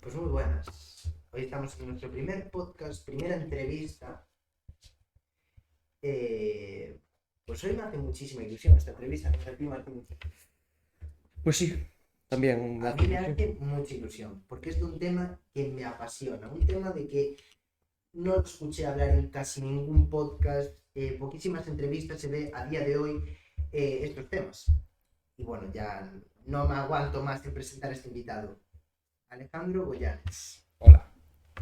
Pues muy buenas. Hoy estamos en nuestro primer podcast, primera entrevista. Pues hoy me hace muchísima ilusión esta entrevista. ¿No? A ti, Martín. Pues sí, también me A hace mí me ilusión. hace mucha ilusión, porque es de un tema que me apasiona, un tema de que no escuché hablar en casi ningún podcast, poquísimas entrevistas se ve a día de hoy estos temas. Y bueno, ya no me aguanto más de presentar a este invitado, Alejandro Goyanes. Hola,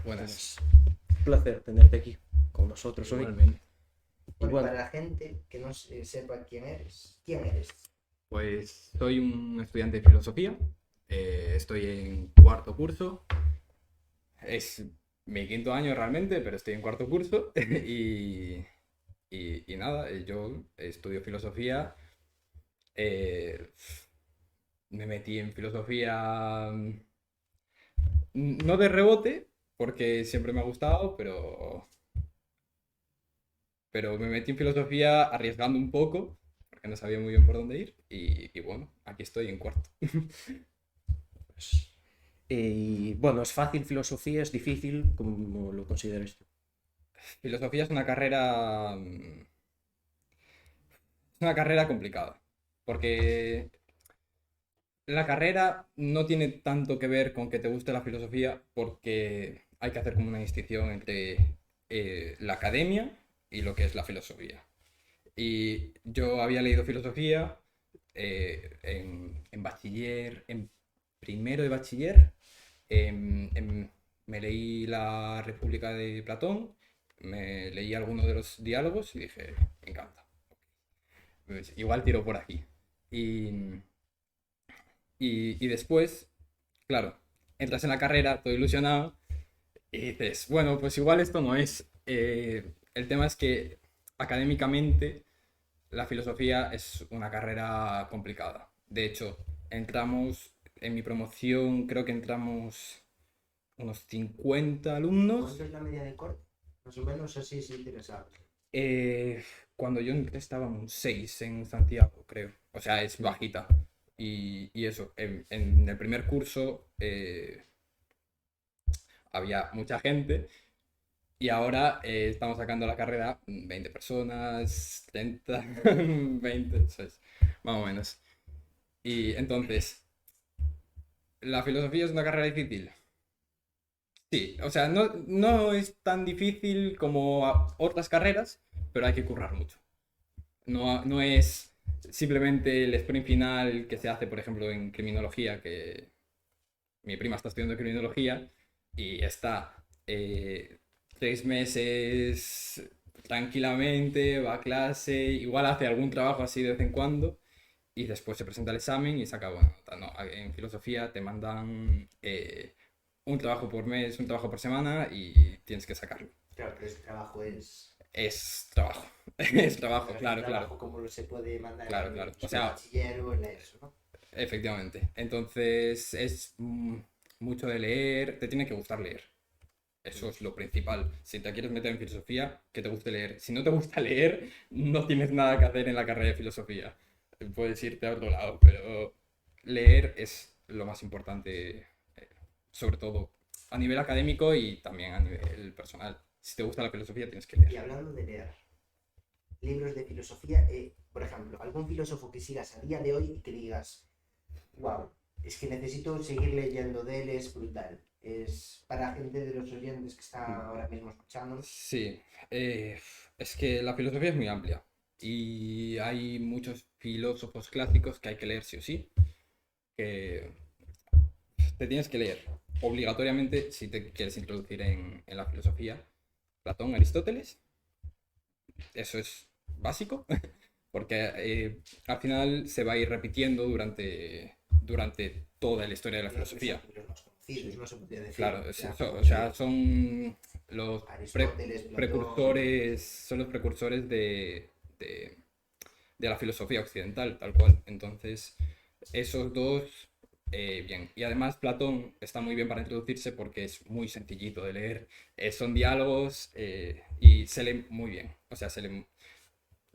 buenas. Pues, un placer tenerte aquí con nosotros hoy. Igualmente. Y Bueno, bueno, para la gente que no sepa ¿quién eres? Pues soy un estudiante de filosofía, estoy en cuarto curso, es mi quinto año realmente, pero estoy en cuarto curso y nada, yo estudio filosofía, eh, me metí en filosofía no de rebote, porque siempre me ha gustado, pero me metí en filosofía arriesgando un poco, porque no sabía muy bien por dónde ir, y bueno, aquí estoy en cuarto. pues, y bueno, ¿es fácil filosofía? ¿Es difícil? ¿Cómo lo consideras tú? Filosofía es una carrera complicada, porque la carrera no tiene tanto que ver con que te guste la filosofía, porque hay que hacer como una distinción entre la academia y lo que es la filosofía. Y yo había leído filosofía en bachiller, en primero de bachiller, me leí La República de Platón, me leí algunos de los diálogos y dije, me encanta. Pues igual tiro por aquí. Y, y después, claro, entras en la carrera, todo ilusionado, y dices, bueno, pues igual esto no es. El tema es que académicamente la filosofía es una carrera complicada. De hecho, entramos, en mi promoción creo que entramos unos 50 alumnos. ¿Cuánto es la media de corte? Más o menos así es interesante. Cuando yo entré estaba un 6 en Santiago, creo. O sea, es bajita. Y eso, en el primer curso había mucha gente y ahora estamos sacando la carrera 20 personas, 30, 20, ¿sabes? Más o menos. Y entonces, ¿la filosofía es una carrera difícil? Sí, o sea, no es tan difícil como otras carreras, pero hay que currar mucho. No es simplemente el sprint final que se hace, por ejemplo, en criminología, que mi prima está estudiando criminología y está 3 meses tranquilamente, va a clase, igual hace algún trabajo así de vez en cuando y después se presenta el examen y saca buena nota. No, en filosofía te mandan un trabajo por mes, un trabajo por semana y tienes que sacarlo. Claro, pero ese trabajo es. Es trabajo, es trabajo, No es un claro, trabajo claro, como lo se puede mandar claro, en claro. O el sea, bachiller o en la ESO, ¿no? efectivamente. Entonces es mucho de leer, te tiene que gustar leer. Eso es lo principal. Si te quieres meter en filosofía, que te guste leer. Si no te gusta leer, no tienes nada que hacer en la carrera de filosofía. Puedes irte a otro lado, pero leer es lo más importante, sobre todo a nivel académico y también a nivel personal. Si te gusta la filosofía, tienes que Y leer. hablando de leer, libros de filosofía, por ejemplo, algún filósofo que sigas a día de hoy y que digas, wow, es que necesito seguir leyendo de él, es brutal. Es para gente de los oyentes que está ahora mismo escuchando. Sí, es que la filosofía es muy amplia y hay muchos filósofos clásicos que hay que leer sí o sí, que te tienes que leer obligatoriamente si te quieres introducir en la filosofía. Platón, Aristóteles, eso es básico, porque al final se va a ir repitiendo durante toda la historia de la Los filosofía. más conocidos, no se podría decir. Claro, Ya, o sea, son los Aristóteles, Platón. precursores, son los precursores de, de la filosofía occidental, tal cual. Entonces, esos dos, bien. Y además, Platón está muy bien para introducirse porque es muy sencillito de leer. Son diálogos y se lee muy bien. O sea,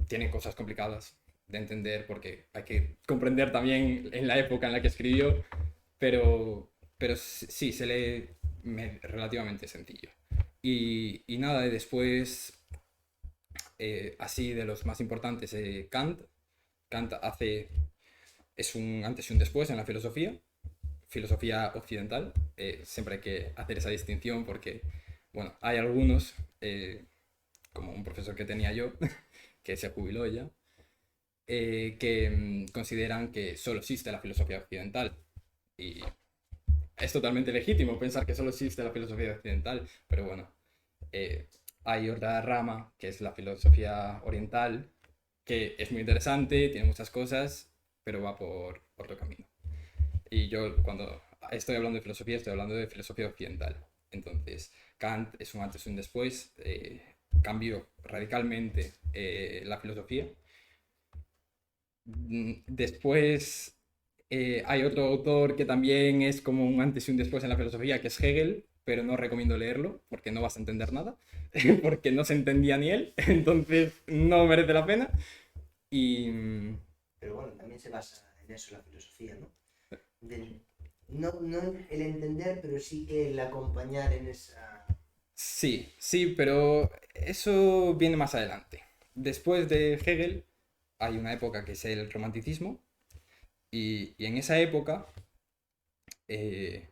tiene cosas complicadas de entender porque hay que comprender también en la época en la que escribió, pero sí, se lee relativamente sencillo. Y nada, y después, así de los más importantes, Kant. Kant es un antes y un después en la filosofía occidental. Siempre hay que hacer esa distinción porque, bueno, hay algunos, como un profesor que tenía yo, que se jubiló ya, que consideran que solo existe la filosofía occidental. Y es totalmente legítimo pensar que solo existe la filosofía occidental, pero bueno, eh, hay otra rama que es la filosofía oriental, que es muy interesante, tiene muchas cosas, pero va por otro camino. Y yo cuando estoy hablando de filosofía, estoy hablando de filosofía occidental. Entonces, Kant es un antes y un después, cambió radicalmente la filosofía. Después hay otro autor que también es como un antes y un después en la filosofía, que es Hegel, pero no recomiendo leerlo porque no vas a entender nada, porque no se entendía ni él, entonces no merece la pena. Y Pero bueno, también se basa en eso la filosofía, ¿no? No el entender, pero sí que el acompañar en esa... sí, sí, pero eso viene más adelante. Después de Hegel hay una época que es el romanticismo y en esa época eh,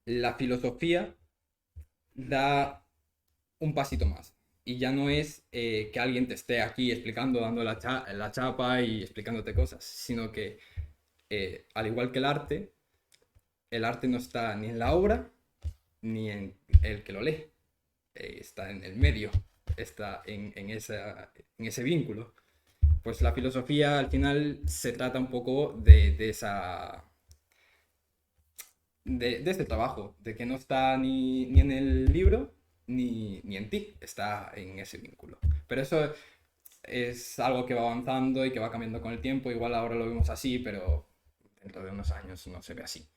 la filosofía da un pasito más. Y ya no es que alguien te esté aquí explicando, dando la chapa y explicándote cosas, sino que al igual que el arte no está ni en la obra ni en el que lo lee. Está en el medio, está en ese vínculo. Pues la filosofía al final se trata un poco de este trabajo, de que no está ni en el libro ni en ti, está en ese vínculo. Pero eso es algo que va avanzando y que va cambiando con el tiempo. Igual ahora lo vemos así, pero dentro de unos años no se ve así.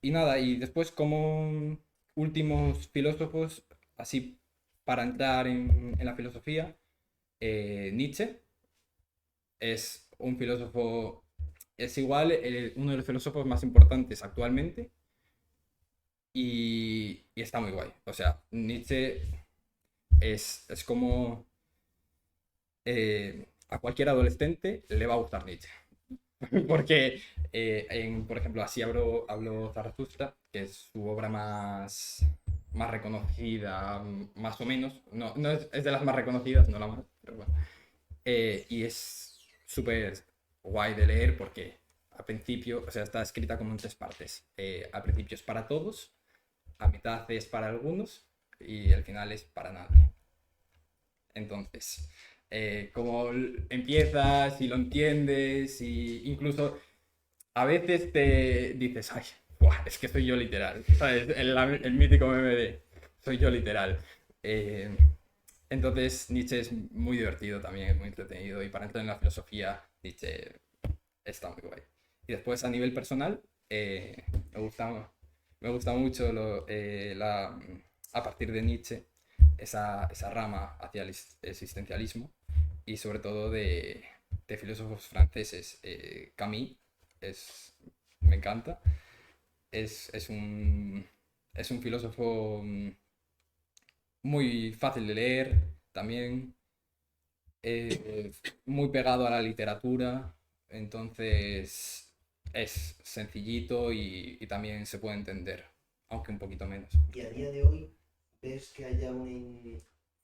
Y nada, y después como últimos filósofos, así para entrar en la filosofía, Nietzsche es un filósofo, es igual uno de los filósofos más importantes actualmente y está muy guay. O sea, Nietzsche es como a cualquier adolescente le va a gustar Nietzsche. Porque, por ejemplo, así hablo Zaratustra, que es su obra más reconocida, más o menos. No es de las más reconocidas, no la más, pero bueno. Y es súper guay de leer porque al principio, o sea, está escrita como en tres partes. Al principio es para todos, a mitad es para algunos y el final es para nadie. Entonces, como empiezas y lo entiendes y incluso a veces te dices, ay, buah, es que soy yo literal, ¿sabes? El mítico meme de soy yo literal. Eh, entonces Nietzsche es muy divertido también, es muy entretenido y para entrar en la filosofía Nietzsche está muy guay. Y después a nivel personal, me gusta mucho a partir de Nietzsche esa rama hacia el existencialismo y sobre todo de filósofos franceses. Camus me encanta, es es un filósofo muy fácil de leer también, muy pegado a la literatura, entonces es sencillito y también se puede entender, aunque un poquito menos. Y a día de hoy, ¿ves que haya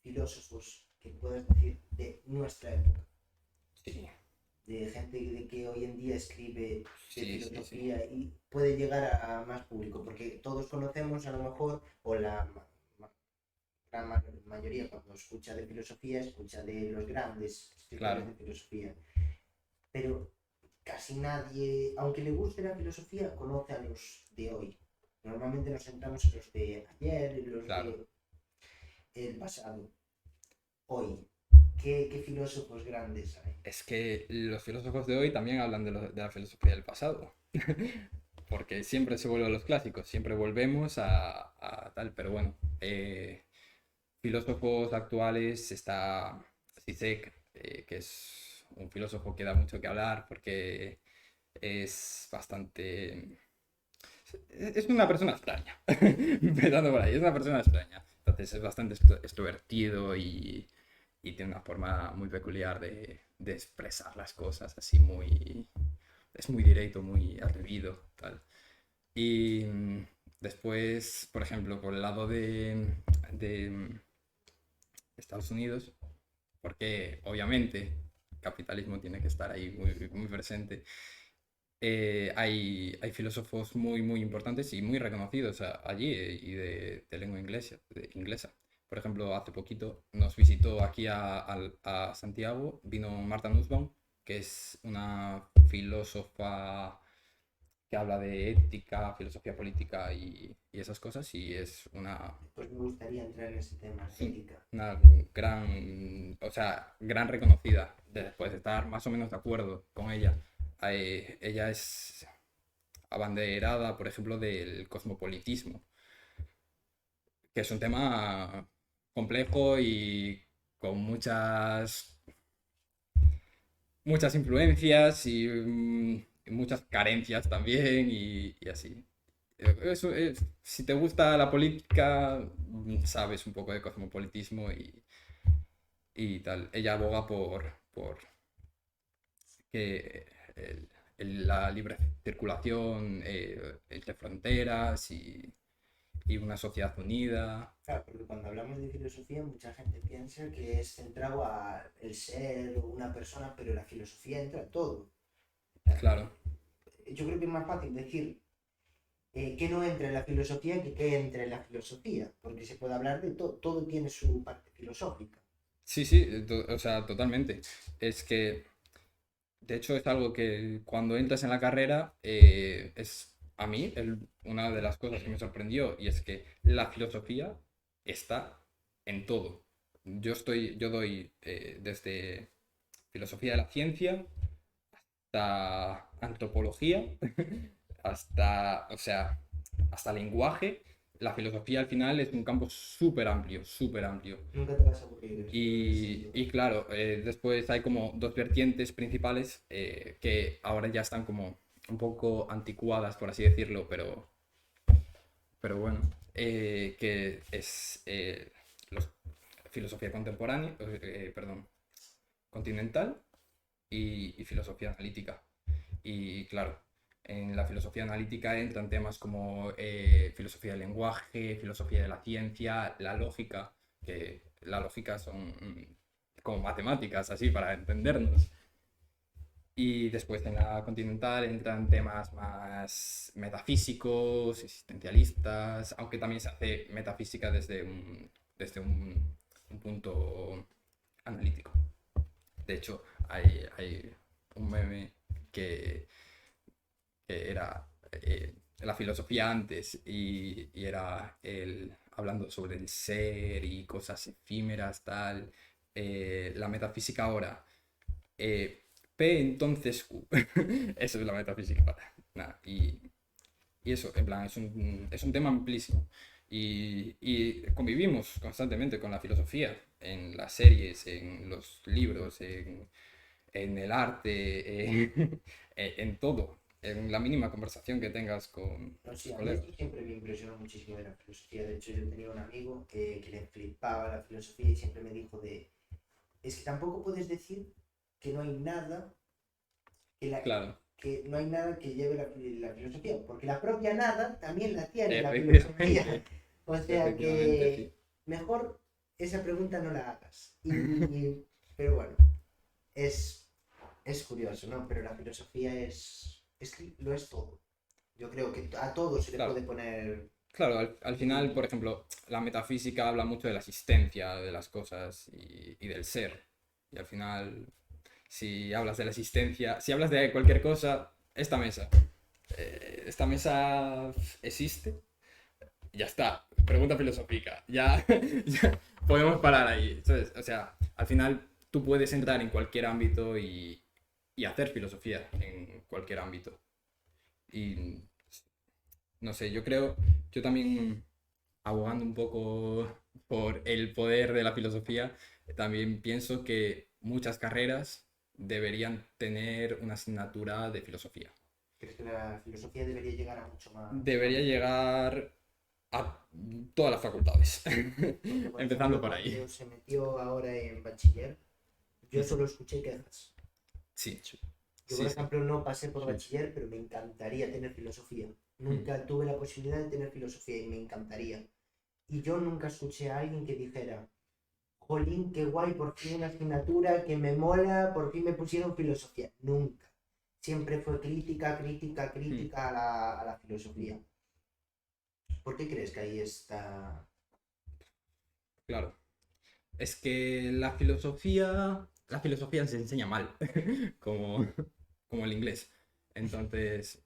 filósofos que puedas decir de nuestra época? Sí, De gente de que hoy en día escribe de sí, sí, sí. filosofía y puede llegar a más público, porque todos conocemos a lo mejor, o la gran mayoría cuando escucha de filosofía, escucha de los grandes escritores Claro, de filosofía, pero casi nadie, aunque le guste la filosofía, conoce a los de hoy. Normalmente nos centramos en los de ayer, en los claro. de el pasado. Hoy, ¿qué filósofos grandes hay? Es que los filósofos de hoy también hablan de la filosofía del pasado. Porque siempre se vuelve a los clásicos, siempre volvemos a tal, pero bueno, filósofos actuales está Zizek, que es un filósofo que da mucho que hablar porque es bastante... Es una persona extraña. Empezando por ahí, es una persona extraña. Entonces es bastante extrovertido y tiene una forma muy peculiar de expresar las cosas, así muy... Es muy directo, muy atrevido, tal. Y después, por ejemplo, por el lado de Estados Unidos, porque obviamente el capitalismo tiene que estar ahí muy, muy presente, hay filósofos muy, muy importantes y muy reconocidos allí y de lengua inglesa. Por ejemplo, hace poquito nos visitó aquí a Santiago, vino Marta Nussbaum, que es una filósofa que habla de ética, filosofía política y esas cosas, y es Pues me gustaría entrar en ese tema, ética. una gran, o sea, gran reconocida. Después de estar más o menos de acuerdo con ella. Ella es abanderada, por ejemplo, del cosmopolitismo, que es un tema complejo y con muchas influencias y muchas carencias también y así. Si te gusta la política, sabes un poco de cosmopolitismo y tal. Ella aboga por que la libre circulación entre fronteras y una sociedad unida. Claro, porque cuando hablamos de filosofía mucha gente piensa que es centrado a el ser o una persona, pero la filosofía entra en todo. Claro. Yo creo que es más fácil decir que no entra en la filosofía que entra en la filosofía, porque se puede hablar de todo, todo tiene su parte filosófica. Sí, sí, o sea, totalmente. Es que, de hecho, es algo que cuando entras en la carrera, es a mí una de las cosas que me sorprendió, y es que la filosofía está en todo. Yo doy desde filosofía de la ciencia hasta antropología, hasta, o sea, hasta lenguaje. La filosofía al final es un campo súper amplio, súper amplio. Nunca te vas a aburrir. Y claro, después hay como dos vertientes principales que ahora ya están como un poco anticuadas, por así decirlo, pero bueno, que es filosofía contemporánea, perdón, continental y filosofía analítica. Y claro, en la filosofía analítica entran temas como filosofía del lenguaje, filosofía de la ciencia, la lógica, que la lógica son como matemáticas, así, para entendernos. Y después en la continental entran temas más metafísicos, existencialistas, aunque también se hace metafísica desde un punto analítico. De hecho, hay un meme que era la filosofía antes y era el hablando sobre el ser y cosas efímeras, tal. La metafísica ahora. P entonces Q. Eso es la metafísica ahora. Nada, y eso, en plan, es un tema amplísimo. Y convivimos constantemente con la filosofía, en las series, en los libros, en el arte, en todo, en la mínima conversación que tengas con No, sí, tus a mí colegas. esto siempre me impresionó muchísimo de la filosofía. De hecho, yo tenía un amigo que le flipaba la filosofía y siempre me dijo es que tampoco puedes decir que no hay nada que, Claro, que no hay nada que lleve la filosofía, porque la propia nada también la tiene la filosofía. efectivamente, O sea efectivamente, sí. que mejor esa pregunta no la hagas. Pero bueno, es, es curioso, ¿no? Pero la filosofía es que lo es todo. Yo creo que a todo se le Claro, puede poner... claro, al final, por ejemplo, la metafísica habla mucho de la existencia de las cosas y del ser. Y al final, si hablas de la existencia, si hablas de cualquier cosa, esta mesa existe, ya está, pregunta filosófica, ya, ya podemos parar ahí, ¿sabes? O sea, al final tú puedes entrar en cualquier ámbito y hacer filosofía en cualquier ámbito. Y no sé, yo también abogando un poco por el poder de la filosofía, también pienso que muchas carreras deberían tener una asignatura de filosofía. ¿Crees que la filosofía debería llegar a mucho más? Debería llegar a todas las facultades. Porque, por Empezando ejemplo, por ahí. cuando se metió ahora en bachiller, yo solo escuché quejas. Sí, Yo, sí, por sí. ejemplo, no pasé por Sí. bachiller, pero me encantaría tener filosofía. Nunca tuve la posibilidad de tener filosofía y me encantaría. Y yo nunca escuché a alguien que dijera, jolín, qué guay, por fin una asignatura que me mola, por fin me pusieron filosofía. Nunca. Siempre fue crítica, crítica, crítica a la filosofía. ¿Por qué crees que ahí está? Claro. Es que la filosofía se enseña mal, como, como el inglés. Entonces,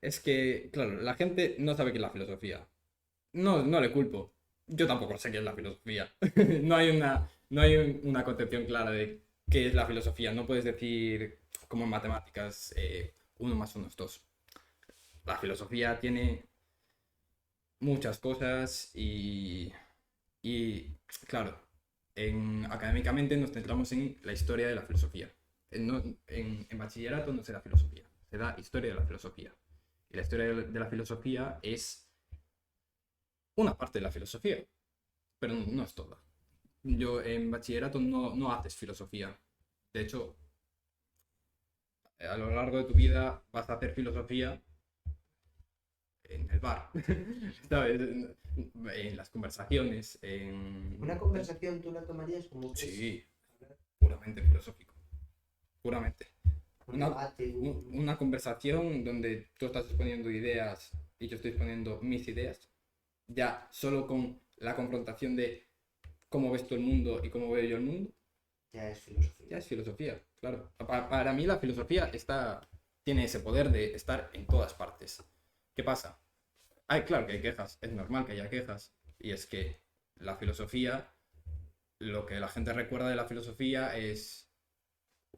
es que, claro, la gente no sabe qué es la filosofía. No, no le culpo. Yo tampoco sé qué es la filosofía. No hay una concepción clara de qué es la filosofía. No puedes decir, como en matemáticas, 1 más 1 es 2. La filosofía tiene muchas cosas y claro, académicamente nos centramos en la historia de la filosofía. En bachillerato no se da filosofía, se da historia de la filosofía. Y la historia de la filosofía es una parte de la filosofía, pero no es toda. Yo en bachillerato no haces filosofía. De hecho, a lo largo de tu vida vas a hacer filosofía en el bar, ¿sabes? En las conversaciones, Una conversación tú la tomarías como que es Sí, puramente filosófico. Puramente. un Una, debate, una conversación donde tú estás exponiendo ideas y yo estoy exponiendo mis ideas, ya solo con la confrontación de cómo ves tú el mundo y cómo veo yo el mundo, ya es filosofía. ya es filosofía, claro. Para mí la filosofía tiene ese poder de estar en todas partes. ¿Qué pasa? Claro que hay quejas, es normal que haya quejas, y es que la filosofía, lo que la gente recuerda de la filosofía es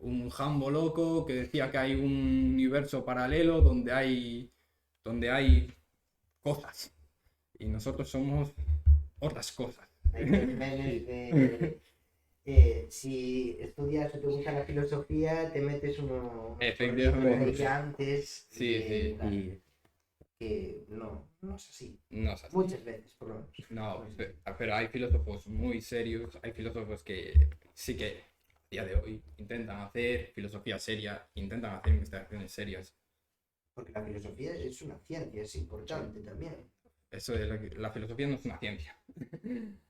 un jambo loco que decía que hay un universo paralelo donde hay cosas y nosotros somos otras cosas. Hay memes de si estudias o te gusta la filosofía, te metes unos chorritos ahí Efectivamente. antes Sí, sí. Y que no es así. No es así. Muchas veces, por lo menos. No, Pues, pero hay filósofos muy serios, hay filósofos que sí que a día de hoy intentan hacer filosofía seria, intentan hacer investigaciones serias. porque la filosofía es una ciencia, es importante también. Eso de la filosofía no es una ciencia.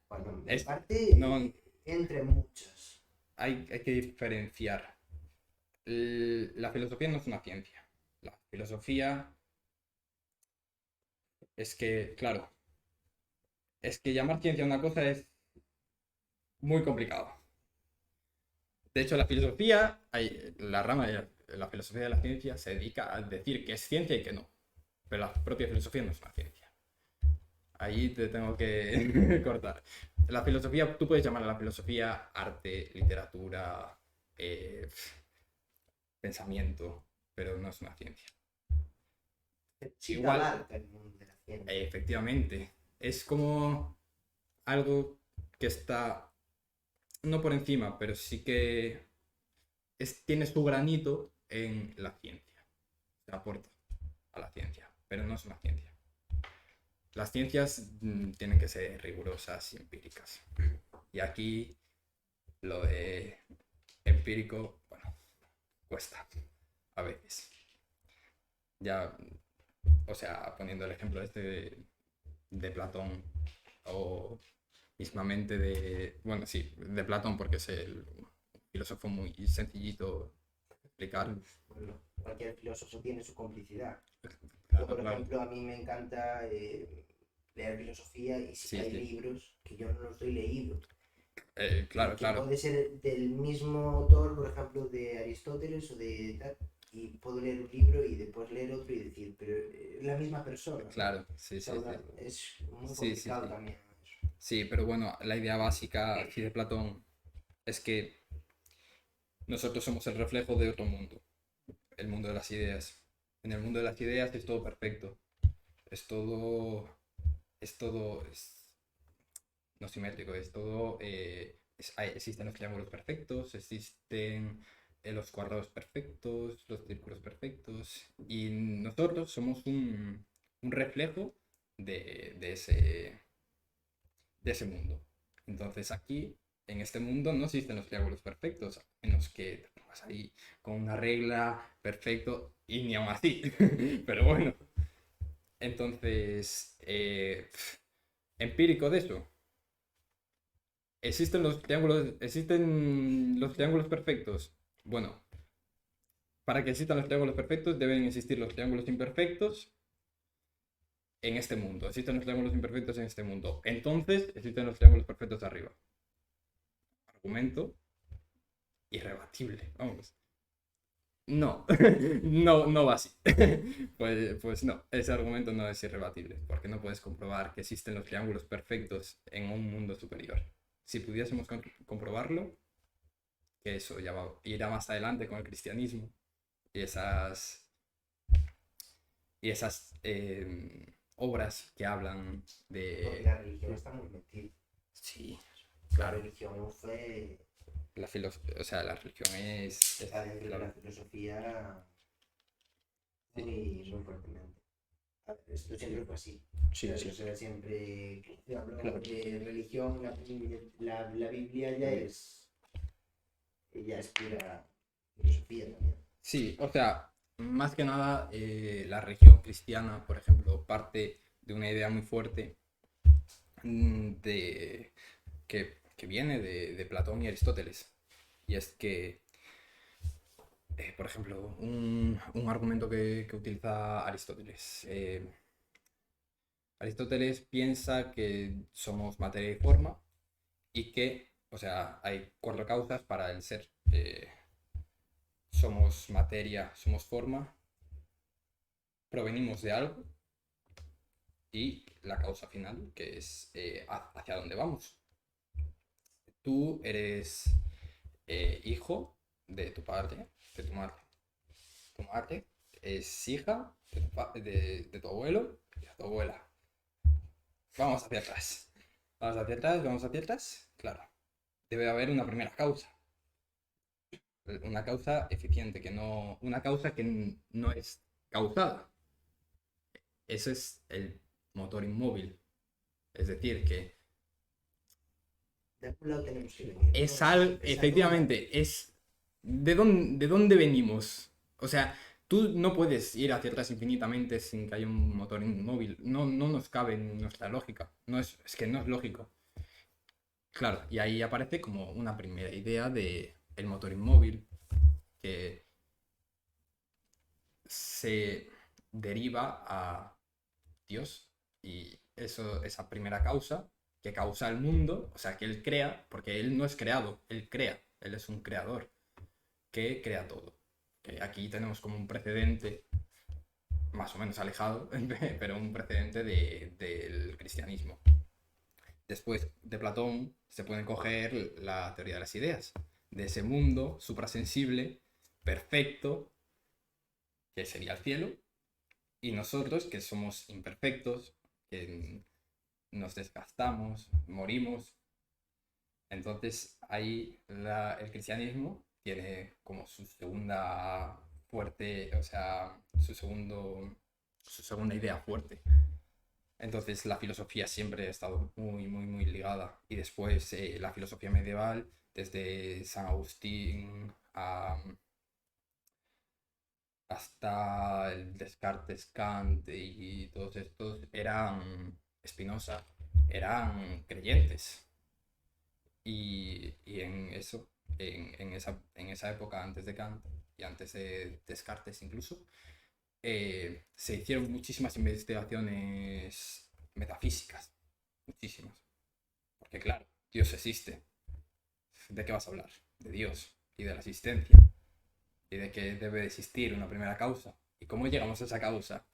Bueno, en Es, parte, no, entre muchas. hay que diferenciar. La filosofía no es una ciencia. La filosofía es que, claro, es que llamar ciencia a una cosa es muy complicado. De hecho, la rama de la filosofía de la ciencia se dedica a decir que es ciencia y que no. Pero la propia filosofía no es una ciencia. Ahí te tengo que cortar. La filosofía, tú puedes llamar a la filosofía arte, literatura, pensamiento, pero no es una ciencia. Sí que Igual, abarca el mundo de la ciencia. efectivamente, es como algo que está, no por encima, pero sí que tiene su granito en la ciencia. Se aporta a la ciencia, pero no es una ciencia. Las ciencias tienen que ser rigurosas y empíricas. Y aquí lo de empírico, bueno, cuesta a veces. Ya, o sea, poniendo el ejemplo este de Platón o mismamente bueno, sí, de Platón porque es el filósofo muy sencillito de explicar. Bueno, cualquier filósofo tiene su complicidad. Yo, Claro, por claro. ejemplo, a mí me encanta leer filosofía y sí Sí, que hay sí. libros que yo no los he leído. Claro, Que claro. puede ser del mismo autor, por ejemplo, de Aristóteles o de tal, y puedo leer un libro y después leer otro y decir, pero es la misma persona. Claro, sí, O sea, sí, sí. es muy Sí, sí, complicado sí. también. Sí, pero bueno, la idea básica aquí de Platón es que nosotros somos el reflejo de otro mundo, el mundo de las ideas. En el mundo de las ideas es todo perfecto, es todo, es no simétrico, es todo, existen los triángulos perfectos, existen los cuadrados perfectos, los círculos perfectos, y nosotros somos un reflejo de ese mundo. Entonces aquí, en este mundo, no existen los triángulos perfectos, a menos que te pongas ahí con una regla perfecto, y ni aún así. Pero bueno, entonces, empírico de eso. ¿Existen los triángulos perfectos? Bueno, para que existan los triángulos perfectos deben existir los triángulos imperfectos en este mundo. Existen los triángulos imperfectos en este mundo. Entonces, existen los triángulos perfectos de arriba. Argumento irrebatible. Vamos. No, no va así. Pues no, ese argumento no es irrebatible, porque no puedes comprobar que existen los triángulos perfectos en un mundo superior. Si pudiésemos comprobarlo, que eso ya irá más adelante con el cristianismo y esas obras que hablan Porque de... la religión está muy metida. Sí, La claro. religión fue... O sea, la religión es Está dentro de claro. la filosofía Sí. muy fuertemente. A ver, esto siempre fue así. Sí, Pero sí. eso era siempre... Hablo Claro. de religión, la Biblia ya es pura filosofía también. Sí, o sea, más que nada la religión cristiana, por ejemplo, parte de una idea muy fuerte que viene de Platón y Aristóteles. Y es que, por ejemplo, un argumento que utiliza Aristóteles. Aristóteles piensa que somos materia y forma y que, o sea, hay 4 causas para el ser. Somos materia, somos forma, provenimos de algo y la causa final, que es hacia dónde vamos. Tú eres hijo de tu padre, de tu madre. Tu madre es hija de tu abuelo y de tu abuela. Vamos hacia atrás. Vamos hacia atrás, vamos hacia atrás. Claro. Debe haber una primera causa. Una causa eficiente, una causa que no es causada. Eso es el motor inmóvil. Es decir, que De algún lado tenemos que venir. es ¿no? algo, Esa efectivamente, es de dónde venimos. O sea, tú no puedes ir hacia atrás infinitamente sin que haya un motor inmóvil. No nos cabe en nuestra lógica. Es que no es lógico. Claro, y ahí aparece como una primera idea de el motor inmóvil que se deriva a Dios y esa primera causa que causa el mundo, o sea, que él crea, porque él no es creado, él crea, él es un creador que crea todo. Que aquí tenemos como un precedente más o menos alejado, pero un precedente del cristianismo. Después de Platón se puede coger la teoría de las ideas, de ese mundo suprasensible, perfecto, que sería el cielo, y nosotros que somos imperfectos, que nos desgastamos, morimos. Entonces ahí el cristianismo tiene como su segunda fuerte, o sea, su segunda idea fuerte. Entonces la filosofía siempre ha estado muy, muy, muy ligada. Y después la filosofía medieval, desde San Agustín hasta el Descartes, Kant y todos estos Spinoza, eran creyentes. Y en eso, en esa época antes de Kant y antes de Descartes incluso, se hicieron muchísimas investigaciones metafísicas, muchísimas. Porque claro, Dios existe. ¿De qué vas a hablar? De Dios y de la existencia. Y de que debe existir una primera causa. ¿Y cómo llegamos a esa causa?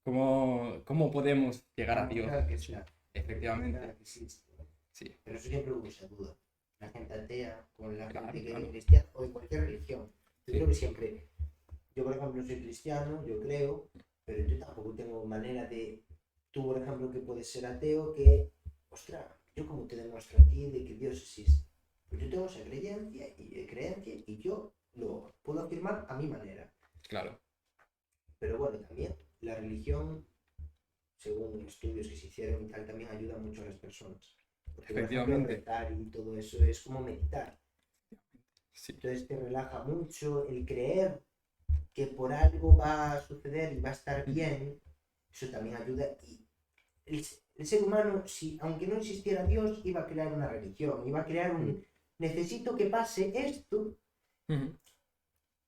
¿Cómo podemos llegar a Dios? Claro que sea. Efectivamente. Claro que existe. Sí, Pero eso siempre hubo esa duda. La gente atea con la Claro, gente que claro. es cristiana o en cualquier religión. Yo Sí. creo que siempre, yo por ejemplo soy cristiano, yo creo, pero yo tampoco tengo manera de, tú por ejemplo que puedes ser ateo, que, ostras, yo como te demuestro a ti de que Dios existe. Pues yo tengo esa creencia y yo lo puedo afirmar a mi manera. Claro. Pero bueno, también la religión, según estudios que se hicieron y tal, también ayuda mucho a las personas. Porque, por ejemplo, Efectivamente. rezar y todo eso es como meditar. Sí. Entonces te relaja mucho el creer que por algo va a suceder y va a estar bien. Eso también ayuda. Y el ser humano, si, aunque no existiera Dios, iba a crear una religión, iba a crear un... Necesito que pase esto,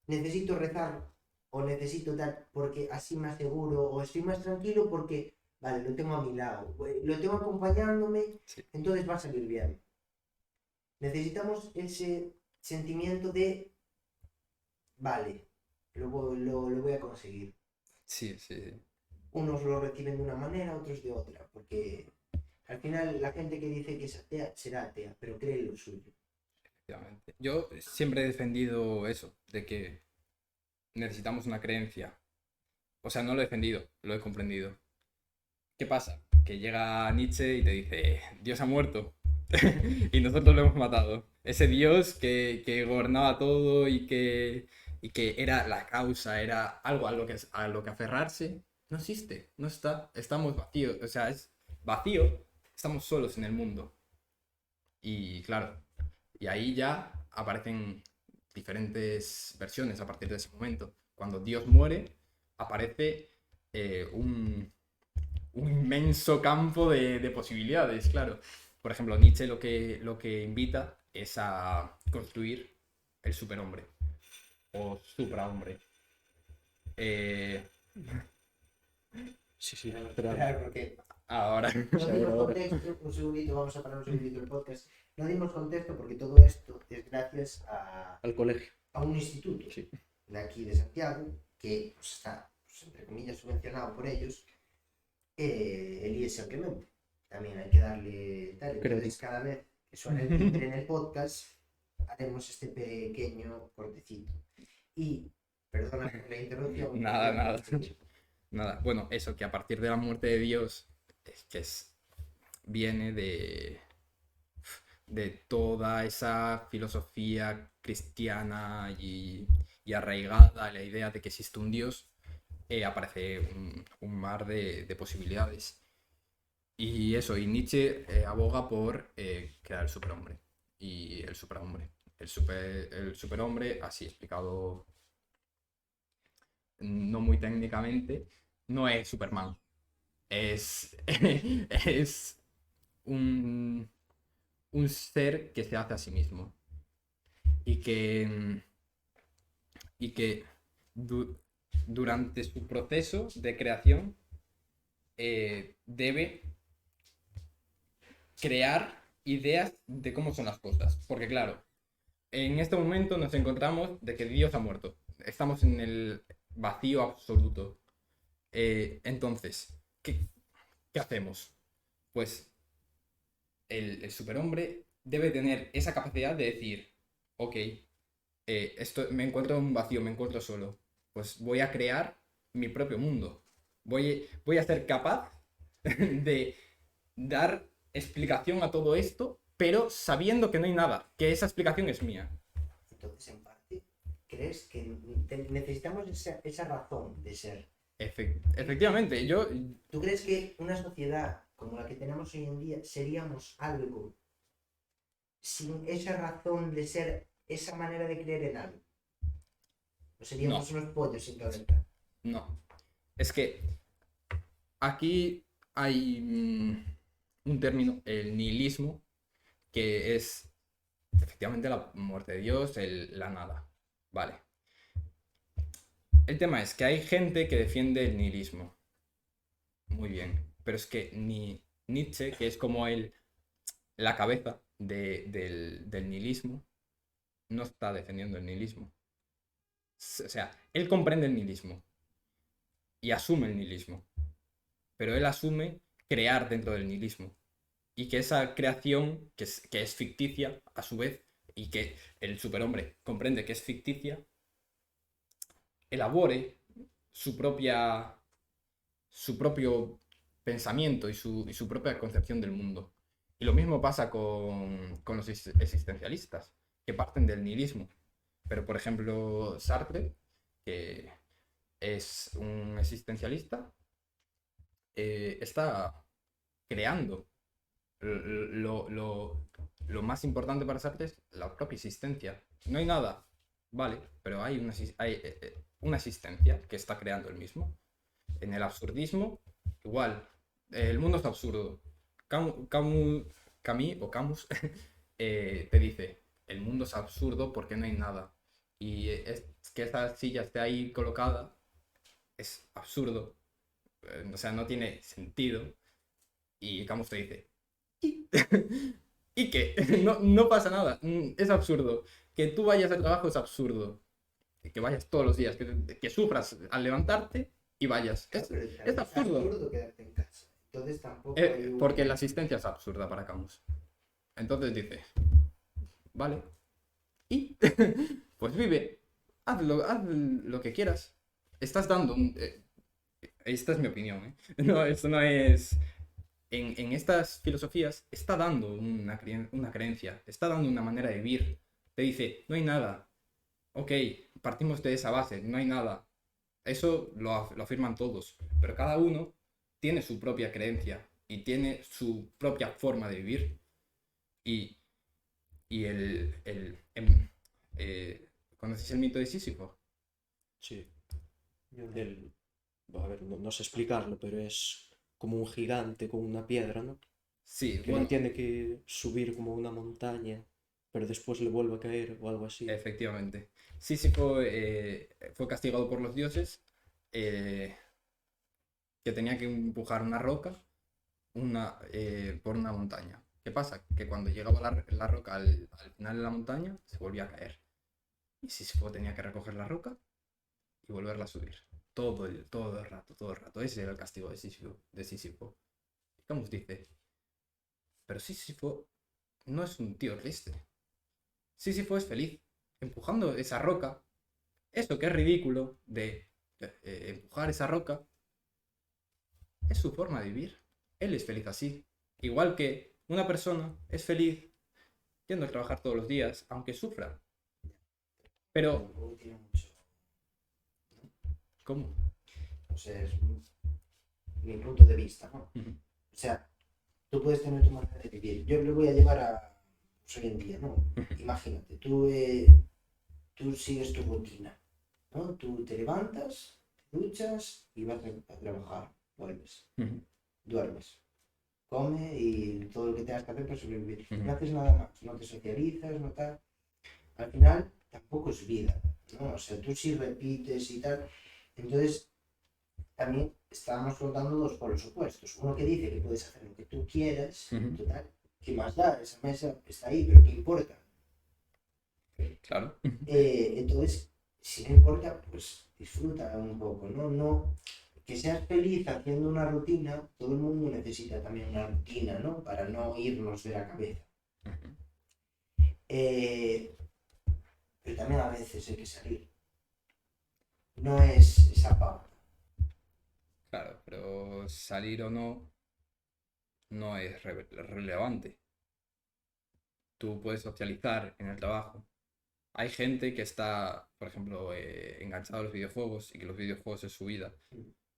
necesito rezar o necesito dar porque así me aseguro o estoy más tranquilo porque, vale, lo tengo a mi lado, lo tengo acompañándome, Sí. entonces va a salir bien. Necesitamos ese sentimiento de, vale, lo voy a conseguir. Sí, sí, sí. Unos lo reciben de una manera, otros de otra, porque al final la gente que dice que es atea será atea, pero cree en lo suyo. Efectivamente. Yo siempre he defendido eso, de que necesitamos una creencia. O sea, no lo he defendido, lo he comprendido. ¿Qué pasa? Que llega Nietzsche y te dice, Dios ha muerto. Y nosotros lo hemos matado. Ese Dios que gobernaba todo y que era la causa, era algo a lo que aferrarse, no existe, no está. Estamos vacíos, o sea, es vacío, estamos solos en el mundo. Y claro, y ahí ya aparecen diferentes versiones a partir de ese momento. Cuando Dios muere, aparece un inmenso campo de posibilidades, claro. Por ejemplo, Nietzsche lo que invita es a construir el superhombre o suprahombre. Eh, Sí, sí, Claro, porque ahora, no Sí, dimos ahora. contexto, un segundito, vamos a parar un segundito el podcast. No dimos contexto porque todo esto es gracias al colegio. a un instituto Sí. de aquí de Santiago que pues, está, pues, entre comillas, subvencionado por ellos, el IES San Clemente. También hay que darle tal. Entonces, Crédito. cada vez que suene el timbre en el podcast, haremos este pequeño cortecito. Y, perdona por la interrupción. nada, nada. Nada. Bueno, eso, que a partir de la muerte de Dios, es que viene de toda esa filosofía cristiana y arraigada a la idea de que existe un Dios, aparece un mar de posibilidades. Y eso, y Nietzsche aboga por crear el superhombre y el superhombre. El superhombre, así explicado no muy técnicamente, no es Superman. Es, es un ser que se hace a sí mismo y y que durante su proceso de creación debe crear ideas de cómo son las cosas. Porque claro, en este momento nos encontramos de que Dios ha muerto. Estamos en el vacío absoluto. Entonces, ¿qué hacemos? Pues el superhombre debe tener esa capacidad de decir, ok, me encuentro en un vacío, me encuentro solo. Pues voy a crear mi propio mundo. Voy a ser capaz de dar explicación a todo esto, pero sabiendo que no hay nada, que esa explicación es mía. Entonces, en parte, ¿crees que necesitamos esa razón de ser? Efectivamente, ¿Tú crees que una sociedad como la que tenemos hoy en día seríamos algo sin esa razón de ser, esa manera de creer en algo? ¿O seríamos unos pollos sin cabeza? no. Es que aquí hay un término, el nihilismo, que es efectivamente la muerte de Dios, la nada. Vale. El tema es que hay gente que defiende el nihilismo. Muy bien. Pero es que ni Nietzsche, que es como la cabeza del nihilismo, no está defendiendo el nihilismo. O sea, él comprende el nihilismo y asume el nihilismo. Pero él asume crear dentro del nihilismo. Y que esa creación, que es ficticia, a su vez, y que el superhombre comprende que es ficticia, elabore su propio pensamiento y su propia concepción del mundo. Y lo mismo pasa con los existencialistas, que parten del nihilismo. Pero, por ejemplo, Sartre, que es un existencialista, está creando. Lo más importante para Sartre es la propia existencia. No hay nada, vale, pero hay una existencia que está creando el mismo. En el absurdismo, igual, el mundo es absurdo. Camus te dice, el mundo es absurdo porque no hay nada. Y es que esta silla esté ahí colocada es absurdo. O sea, no tiene sentido. Y Camus te dice, ¿y, ¿y qué? No pasa nada. Es absurdo. Que tú vayas al trabajo es absurdo. Que vayas todos los días. Que sufras al levantarte y vayas. Claro, pero Es también absurdo. quedarte en casa. Entonces tampoco hay un... Porque la asistencia es absurda para Camus. Entonces dice, vale. Y pues vive. Haz lo que quieras. Estás dando esta es mi opinión, ¿eh? No, esto no es... En estas filosofías está dando una creencia, está dando una manera de vivir. Te dice, no hay nada. Ok, partimos de esa base, no hay nada. Eso lo afirman todos, pero cada uno tiene su propia creencia y tiene su propia forma de vivir. Y, y ¿conoces el mito de Sísifo? Sí. El, a ver, no sé explicarlo, pero es como un gigante con una piedra, ¿no? Sí, Que bueno, él tiene que subir como una montaña, pero después le vuelve a caer o algo así. efectivamente. Sísifo fue castigado por los dioses, eh, que tenía que empujar una roca por una montaña. ¿Qué pasa? Que cuando llegaba la roca al final de la montaña, se volvía a caer. Y Sísifo tenía que recoger la roca y volverla a subir. Todo el rato, todo el rato. Ese era el castigo de Sísifo. Y Camus dice, pero Sísifo no es un tío triste. Sísifo es feliz, empujando esa roca. Eso que es ridículo de empujar esa roca, es su forma de vivir. Él es feliz así. Igual que una persona es feliz yendo a trabajar todos los días, aunque sufra. Pero, Tampoco tiene mucho... ¿cómo? O sea, es mi punto de vista, ¿no? Ujú. O sea, tú puedes tener tu manera de vivir. Yo lo voy a llevar a pues, hoy en día, ¿no? Imagínate, tú sigues tu rutina, ¿no? Tú te levantas, te duchas y vas a trabajar, vuelves, Ujú. duermes, come y todo lo que tengas que hacer para sobrevivir. Ujú. No haces nada más, no te socializas, no tal. Al final tampoco es vida, ¿no? O sea, tú sí repites y tal. Entonces, también estamos contando dos polos opuestos. Uno que dice que puedes hacer lo que tú quieras, Ujú. total, ¿qué más da? Esa mesa está ahí, pero ¿qué importa? Claro. Entonces, si no importa, pues disfruta un poco, ¿no? No, que seas feliz haciendo una rutina, todo el mundo necesita también una rutina, ¿no? Para no irnos de la cabeza. Ujú. Eh, pero también a veces hay que salir. No es esa pauta. Claro, pero salir o no es relevante. Tú puedes socializar en el trabajo. Hay gente que está, por ejemplo, enganchado a los videojuegos y que los videojuegos es su vida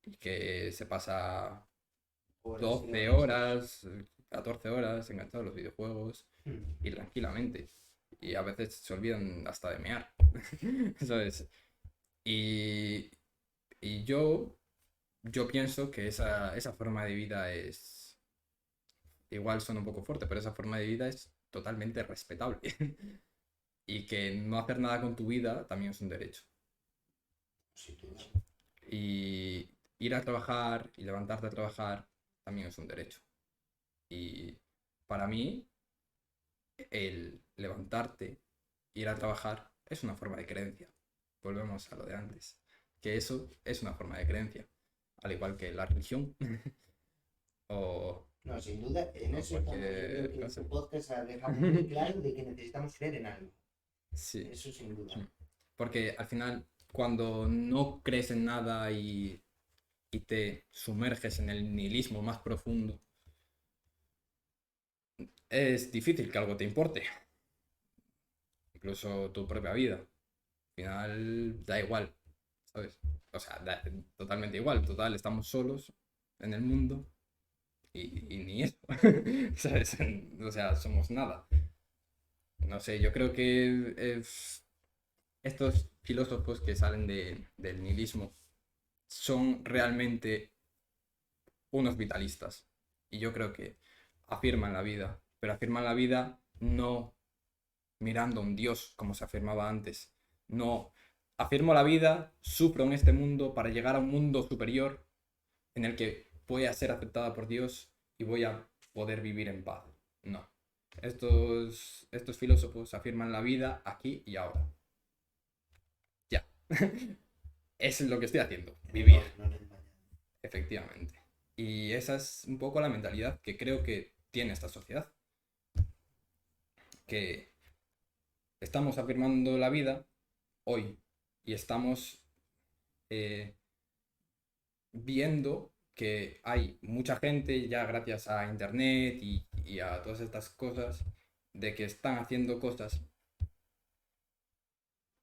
y que se pasa Horas y 12 horas. horas, 14 horas enganchado a los videojuegos y tranquilamente. Y a veces se olvidan hasta de mear. ¿Sabes? Y, y yo pienso que esa forma de vida es, igual suena un poco fuerte, pero esa forma de vida es totalmente respetable. Y que no hacer nada con tu vida también es un derecho. Sin duda. Y ir a trabajar y levantarte a trabajar también es un derecho. Y para mí, el levantarte, ir a trabajar, es una forma de creencia. Volvemos a lo de antes. Que eso es una forma de creencia. Al igual que la religión. o, No, sin duda, en o eso estamos. Yo creo cualquier que cosa. tu podcast ha dejado muy claro de que necesitamos creer en algo. Sí. Eso sin duda. Porque al final, cuando no crees en nada y te sumerges en el nihilismo más profundo, es difícil que algo te importe, incluso tu propia vida. Al final da igual, ¿sabes? O sea, da totalmente igual. Total, estamos solos en el mundo y ni eso, ¿sabes? O sea, somos nada. No sé, yo creo que estos filósofos que salen del nihilismo son realmente unos vitalistas. Y yo creo que afirman la vida, pero afirman la vida no mirando a un Dios como se afirmaba antes. No, afirmo la vida, sufro en este mundo para llegar a un mundo superior en el que voy a ser aceptada por Dios y voy a poder vivir en paz. No. Estos filósofos afirman la vida aquí y ahora. Ya. Es lo que estoy haciendo, vivir, No, no, no. efectivamente. Y esa es un poco la mentalidad que creo que tiene esta sociedad. Que estamos afirmando la vida hoy y estamos viendo que hay mucha gente ya gracias a internet y a todas estas cosas de que están haciendo cosas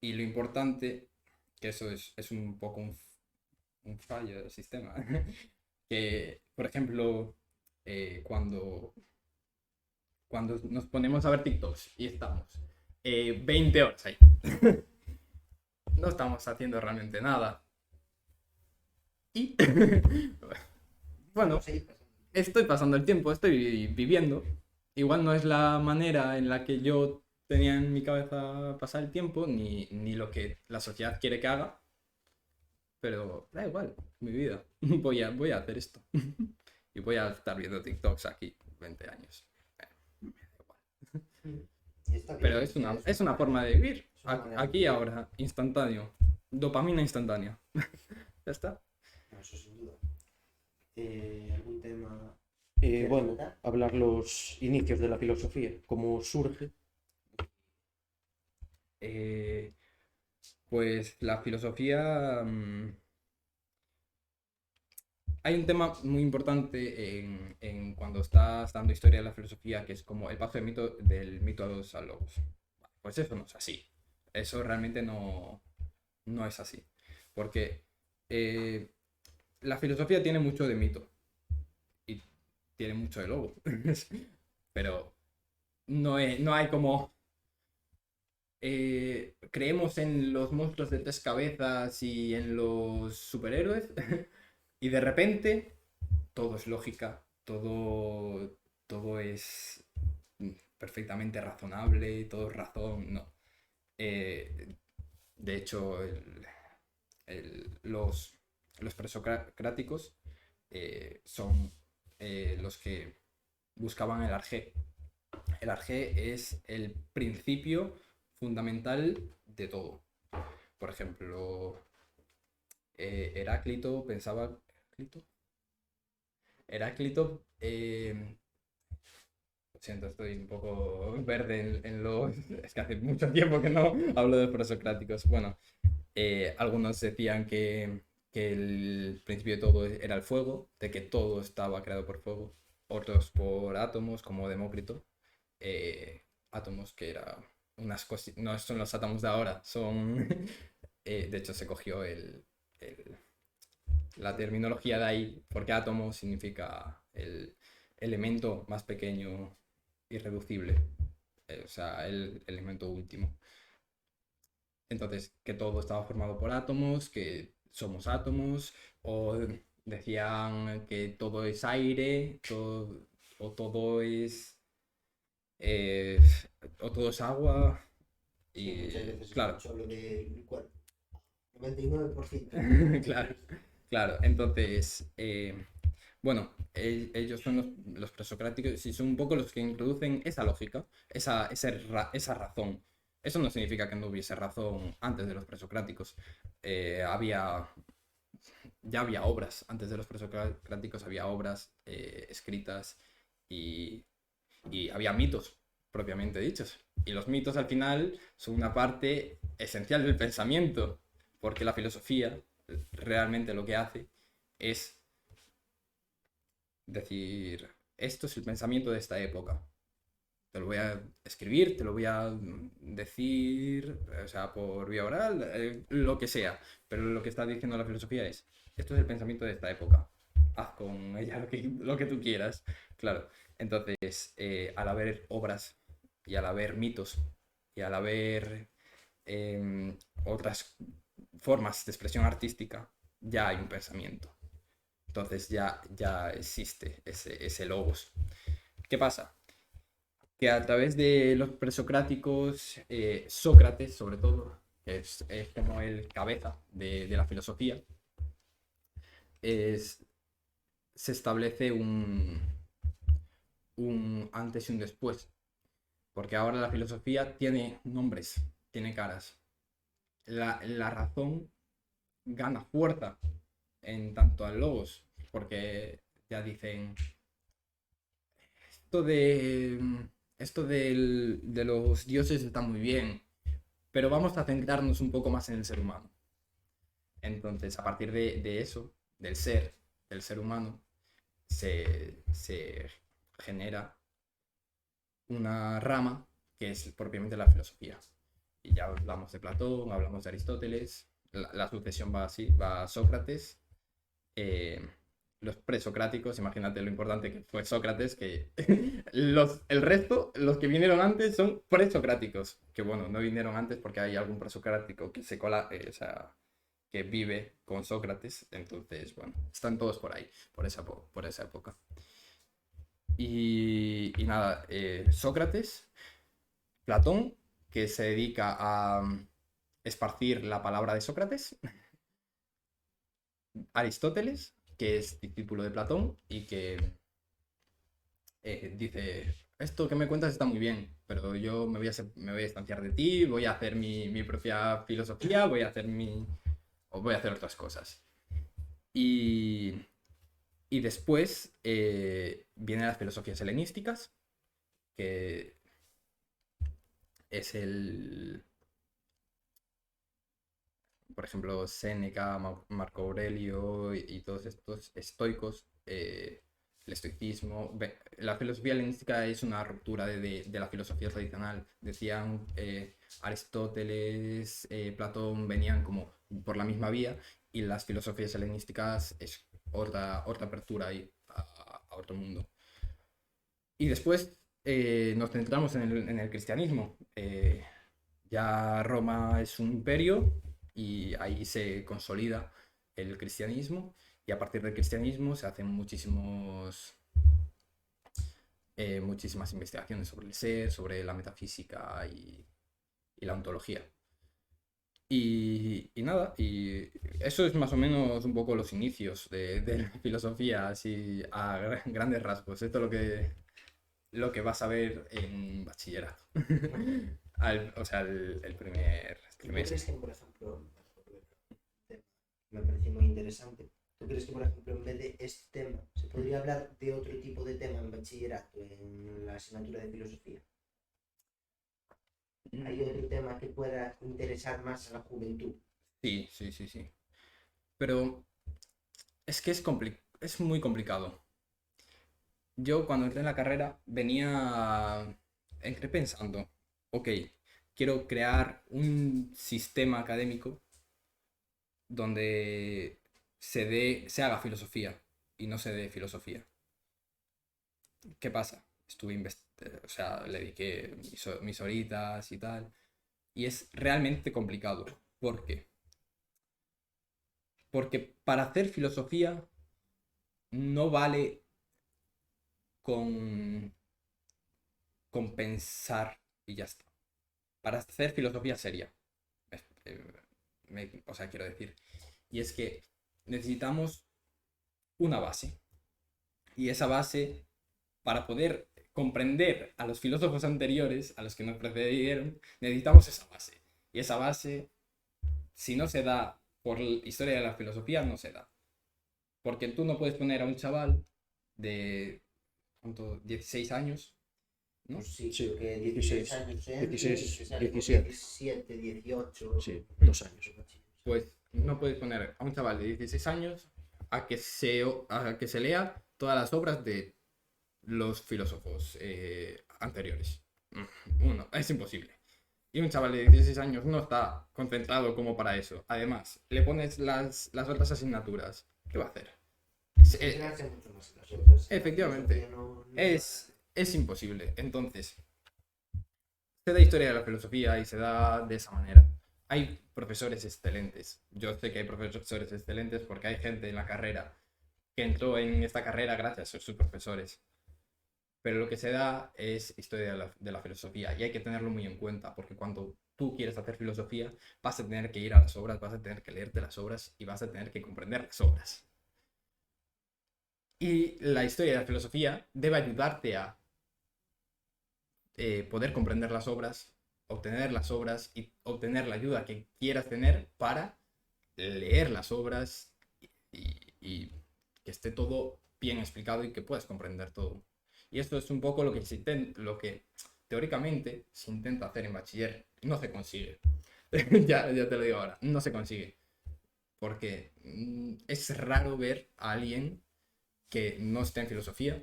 y lo importante, que eso es un poco un fallo del sistema, que por ejemplo cuando nos ponemos a ver TikToks y estamos 20 horas ahí, no estamos haciendo realmente nada. Y bueno, Sí, estoy pasando el tiempo, estoy viviendo. Igual no es la manera en la que yo tenía en mi cabeza pasar el tiempo, ni lo que la sociedad quiere que haga, pero da igual, mi vida. Voy a hacer esto. Y voy a estar viendo TikToks aquí 20 años. Me da igual. y está bien, Pero es una forma de vivir. es una manera Aquí y de- ahora, instantáneo. Dopamina instantánea. Ya está. No, eso sin duda. ¿Algún tema? ¿Quieres Bueno, comentar? hablar los inicios de la filosofía, cómo surge. Eh, pues la filosofía... hay un tema muy importante en cuando estás dando historia de la filosofía, que es como el paso del mito a los logos. Pues eso no es así. Eso realmente no es así. Porque eh, la filosofía tiene mucho de mito y tiene mucho de logo. Pero no hay como... creemos en los monstruos de tres cabezas y en los superhéroes y de repente todo es lógica, todo es perfectamente razonable, todo es razón, no. De hecho, los presocráticos son los que buscaban el arjé. El arjé es el principio fundamental de todo. Por ejemplo, Heráclito pensaba... Heráclito, lo siento, estoy un poco verde en los... Es que hace mucho tiempo que no hablo de presocráticos. Bueno, algunos decían que el principio de todo era el fuego, de que todo estaba creado por fuego. Otros por átomos, como Demócrito. Átomos que era unas cosas... No son los átomos de ahora, son... de hecho, se cogió la terminología de ahí, porque átomo significa el elemento más pequeño irreducible, o sea, el elemento último. Entonces, que todo estaba formado por átomos, que somos átomos, o decían que todo es aire, o todo es... eh, o todo es agua, Sí, y muchas veces claro, escucho lo del cuerpo. 99%. claro, claro. Entonces, bueno, ellos son los presocráticos y son un poco los que introducen esa lógica, esa razón. Eso no significa que no hubiese razón antes de los presocráticos. Ya había obras, antes de los presocráticos había obras escritas y, y había mitos propiamente dichos. Y los mitos al final son una parte esencial del pensamiento, porque la filosofía realmente lo que hace es decir, esto es el pensamiento de esta época. te lo voy a escribir, te lo voy a decir, o sea, por vía oral, lo que sea. Pero lo que está diciendo la filosofía es, esto es el pensamiento de esta época. Haz con ella lo que tú quieras. Claro. Entonces, al haber obras y al haber mitos y al haber otras formas de expresión artística, ya hay un pensamiento. Entonces ya existe ese logos. ¿Qué pasa? Que a través de los presocráticos, Sócrates, sobre todo, que es como el cabeza de la filosofía, se establece un antes y un después. Porque ahora la filosofía tiene nombres, tiene caras. La razón gana fuerza en tanto al logos, porque ya dicen, esto de los dioses está muy bien, pero vamos a centrarnos un poco más en el ser humano. Entonces, a partir de eso, del ser humano, se genera una rama que es propiamente la filosofía. Y ya hablamos de Platón, hablamos de Aristóteles, la sucesión va así, va a Sócrates, los presocráticos, imagínate lo importante que fue Sócrates, que el resto, los que vinieron antes, son presocráticos, que bueno, no vinieron antes porque hay algún presocrático que se cola, o sea, que vive con Sócrates, entonces, bueno, están todos por ahí, por esa época. Y nada, Sócrates, Platón, que se dedica a esparcir la palabra de Sócrates, Aristóteles, que es discípulo de Platón y que dice, esto que me cuentas está muy bien, pero yo me voy a distanciar de ti, voy a hacer mi propia filosofía, voy a hacer otras cosas. Y después vienen las filosofías helenísticas, que es por ejemplo, Séneca, Marco Aurelio y todos estos estoicos, el estoicismo. La filosofía helenística es una ruptura de la filosofía tradicional. Decían Aristóteles, Platón venían como por la misma vía y las filosofías helenísticas es otra apertura ahí a otro mundo. Y después nos centramos en el cristianismo. Ya Roma es un imperio y ahí se consolida el cristianismo y a partir del cristianismo se hacen muchísimas investigaciones sobre el ser, sobre la metafísica y la ontología. Y nada, y eso es más o menos un poco los inicios de la filosofía, así a grandes rasgos. Esto es lo que vas a ver en bachillerato. O sea, el primer ¿Tú crees que, por ejemplo, me parece muy interesante, ¿tú crees que, por ejemplo, en vez de este tema, se podría hablar de otro tipo de tema en bachillerato, en la asignatura de filosofía? ¿Hay otro tema que pueda interesar más a la juventud? Sí. Pero es que es muy complicado. Yo cuando entré en la carrera entré pensando, ok, quiero crear un sistema académico donde se haga filosofía y no se dé filosofía. ¿Qué pasa? O sea, le dediqué mis horitas y tal. Y es realmente complicado. ¿Por qué? Porque para hacer filosofía no vale con pensar y ya está. Para hacer filosofía seria. O sea, quiero decir. Y es que necesitamos una base. Y esa base, para poder comprender a los filósofos anteriores, a los que nos precedieron, necesitamos esa base. Y esa base, si no se da por la historia de la filosofía, no se da. Porque tú no puedes poner a un chaval de 16 años, ¿no? Pues sí, Sí, creo que 16 años, 17. 17, 18. Sí, 2 años. Pues no puedes poner a un chaval de 16 años a que se lea todas las obras de los filósofos anteriores. Uno, es imposible. Y un chaval de 16 años no está concentrado como para eso. Además, le pones las otras asignaturas. ¿Qué va a hacer? Se hace mucho más que las otras. Efectivamente. La filosofía no Es imposible. Entonces, se da historia de la filosofía y se da de esa manera. Hay profesores excelentes. Yo sé que hay profesores excelentes porque hay gente en la carrera que entró en esta carrera gracias a sus profesores. Pero lo que se da es historia de la filosofía y hay que tenerlo muy en cuenta porque cuando tú quieres hacer filosofía vas a tener que ir a las obras, vas a tener que leerte las obras y vas a tener que comprender las obras. Y la historia de la filosofía debe ayudarte a poder comprender las obras, obtener las obras y obtener la ayuda que quieras tener para leer las obras y que esté todo bien explicado y que puedas comprender todo. Y esto es un poco lo que teóricamente se intenta hacer en bachiller. No se consigue. ya te lo digo ahora, no se consigue. Porque es raro ver a alguien que no esté en filosofía,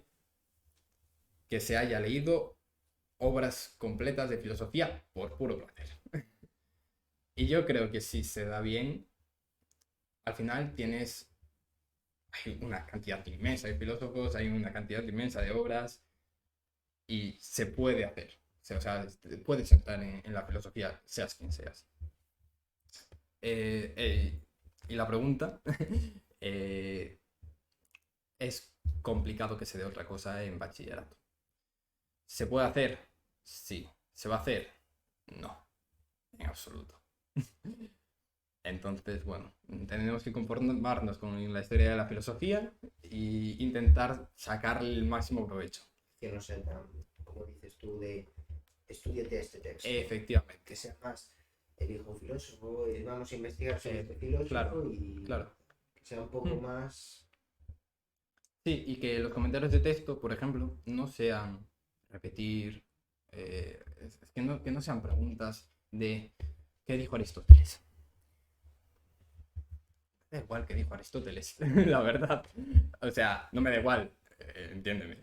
que se haya leído obras completas de filosofía por puro placer. Y yo creo que si se da bien, al final hay una cantidad inmensa de filósofos, hay una cantidad inmensa de obras y se puede hacer. O sea, puedes entrar en la filosofía, seas quien seas. Y la pregunta, es complicado que se dé otra cosa en bachillerato. ¿Se puede hacer? Sí. ¿Se va a hacer? No, en absoluto. Entonces, bueno, tenemos que conformarnos con la historia de la filosofía e intentar sacar el máximo provecho. Que no sea tan, como dices tú, de estudiate este texto. Efectivamente. Que sea más elijo un filósofo y vamos a investigar sobre este filósofo claro, y claro. que sea un poco más... Sí, y que los comentarios de texto, por ejemplo, no sean repetir, que no sean preguntas de ¿qué dijo Aristóteles? Da igual que dijo Aristóteles, la verdad. O sea, no me da igual, entiéndeme.